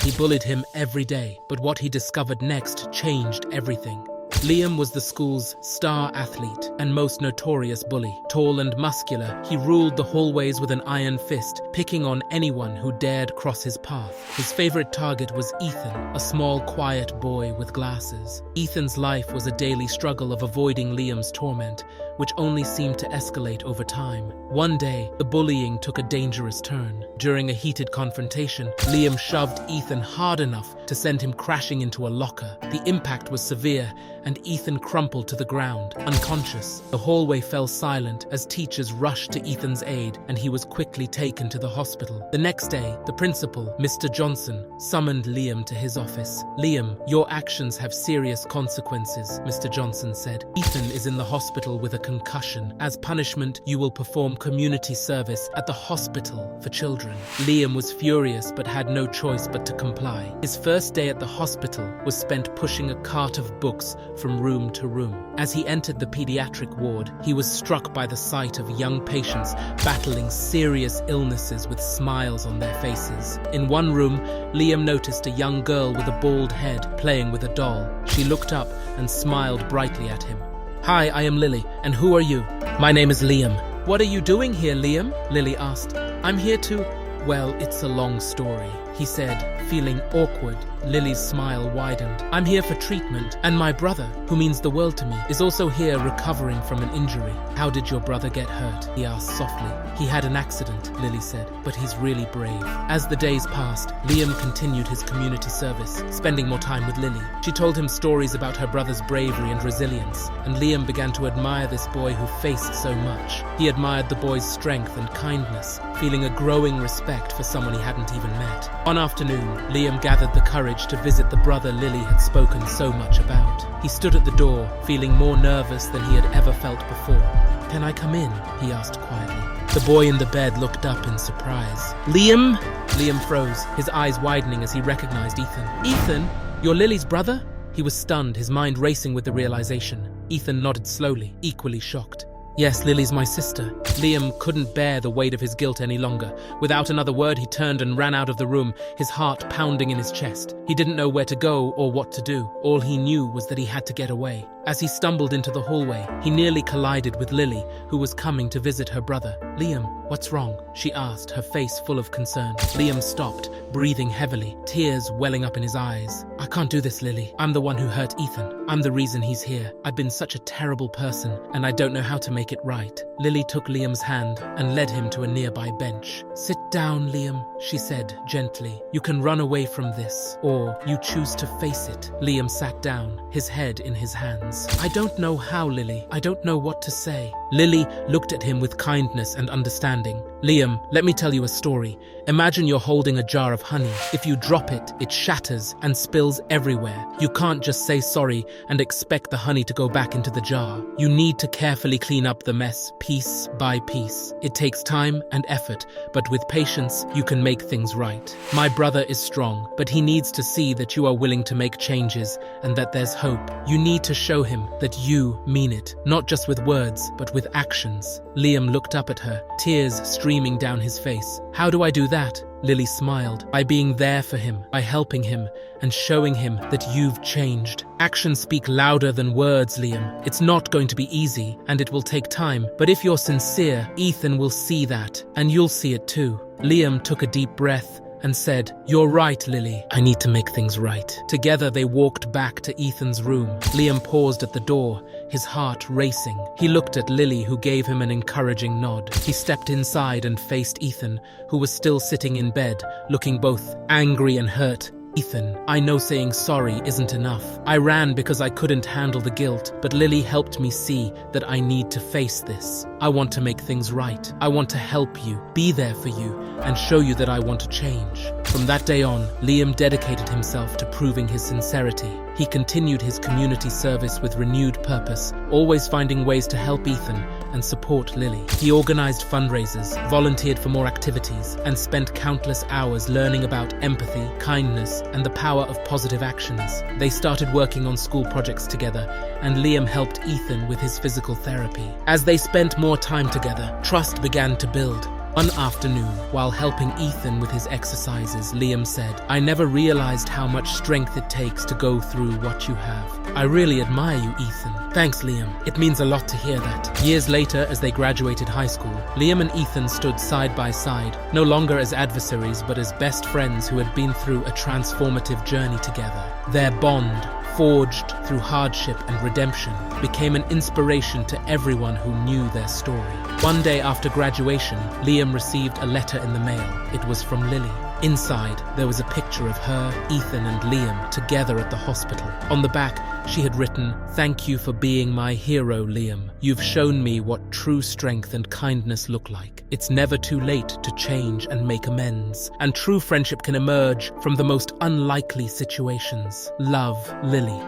He bullied him every day, but what he discovered next changed everything. Liam was the school's star athlete and most notorious bully. Tall and muscular, he ruled the hallways with an iron fist, picking on anyone who dared cross his path. His favorite target was Ethan, a small, quiet boy with glasses. Ethan's life was a daily struggle of avoiding Liam's torment, which only seemed to escalate over time. One day, the bullying took a dangerous turn. During a heated confrontation, Liam shoved Ethan hard enough to send him crashing into a locker. The impact was severe, and Ethan crumpled to the ground, unconscious. The hallway fell silent as teachers rushed to Ethan's aid, and he was quickly taken to the hospital. The next day, the principal, Mr. Johnson, summoned Liam to his office. "Liam, your actions have serious consequences," Mr. Johnson said. "Ethan is in the hospital with a concussion. As punishment, you will perform community service at the hospital for children." Liam was furious but had no choice but to comply. His first day at the hospital was spent pushing a cart of books from room to room. As he entered the pediatric ward, he was struck by the sight of young patients battling serious illnesses with smiles on their faces. In one room, Liam noticed a young girl with a bald head playing with a doll. She looked up and smiled brightly at him. "Hi, I am Lily, and who are you?" "My name is Liam." "What are you doing here, Liam?" Lily asked. "I'm here to..." "Well, it's a long story," he said, feeling awkward. Lily's smile widened. "I'm here for treatment, and my brother, who means the world to me, is also here recovering from an injury." "How did your brother get hurt?" he asked softly. "He had an accident," Lily said, "but he's really brave." As the days passed, Liam continued his community service, spending more time with Lily. She told him stories about her brother's bravery and resilience, and Liam began to admire this boy who faced so much. He admired the boy's strength and kindness, feeling a growing respect for someone he hadn't even met. One afternoon, Liam gathered the courage to visit the brother Lily had spoken so much about. He stood at the door, feeling more nervous than he had ever felt before. "Can I come in?" he asked quietly. The boy in the bed looked up in surprise. "Liam?" Liam froze, his eyes widening as he recognized Ethan. "Ethan? You're Lily's brother?" He was stunned, his mind racing with the realization. Ethan nodded slowly, equally shocked. "Yes, Lily's my sister." Liam couldn't bear the weight of his guilt any longer. Without another word, he turned and ran out of the room, his heart pounding in his chest. He didn't know where to go or what to do. All he knew was that he had to get away. As he stumbled into the hallway, he nearly collided with Lily, who was coming to visit her brother. "Liam, what's wrong?" she asked, her face full of concern. Liam stopped, breathing heavily, tears welling up in his eyes. "I can't do this, Lily. I'm the one who hurt Ethan. I'm the reason he's here. I've been such a terrible person, and I don't know how to make it right." Lily took Liam's hand and led him to a nearby bench. "Sit down, Liam," she said gently. "You can run away from this, or you choose to face it." Liam sat down, his head in his hands. "I don't know how, Lily. I don't know what to say." Lily looked at him with kindness and understanding. "Liam, let me tell you a story. Imagine you're holding a jar of honey. If you drop it, it shatters and spills everywhere. You can't just say sorry and expect the honey to go back into the jar. You need to carefully clean up the mess, piece by piece. It takes time and effort, but with patience, you can make things right. My brother is strong, but he needs to see that you are willing to make changes and that there's hope. You need to show him that you mean it, not just with words, but with actions." Liam looked up at her, tears streaming down his face. "How do I do that?" Lily smiled. "By being there for him, by helping him, and showing him that you've changed. Actions speak louder than words, Liam. It's not going to be easy, and it will take time, but if you're sincere, Ethan will see that, and you'll see it too." Liam took a deep breath and said, "You're right, Lily. I need to make things right." Together they walked back to Ethan's room. Liam paused at the door, his heart racing. He looked at Lily, who gave him an encouraging nod. He stepped inside and faced Ethan, who was still sitting in bed, looking both angry and hurt. "Ethan, I know saying sorry isn't enough. I ran because I couldn't handle the guilt, but Lily helped me see that I need to face this. I want to make things right. I want to help you, be there for you, and show you that I want to change." From that day on, Liam dedicated himself to proving his sincerity. He continued his community service with renewed purpose, always finding ways to help Ethan and support Lily. He organized fundraisers, volunteered for more activities, and spent countless hours learning about empathy, kindness, and the power of positive actions. They started working on school projects together, and Liam helped Ethan with his physical therapy. As they spent more time together, trust began to build. One afternoon, while helping Ethan with his exercises, Liam said, "I never realized how much strength it takes to go through what you have. I really admire you, Ethan." "Thanks, Liam. It means a lot to hear that." Years later, as they graduated high school, Liam and Ethan stood side by side, no longer as adversaries but as best friends who had been through a transformative journey together. Their bond, forged through hardship and redemption, became an inspiration to everyone who knew their story. One day after graduation, Liam received a letter in the mail. It was from Lily. Inside, there was a picture of her, Ethan, and Liam together at the hospital. On the back, she had written, "Thank you for being my hero, Liam. You've shown me what true strength and kindness look like. It's never too late to change and make amends, and true friendship can emerge from the most unlikely situations. Love, Lily."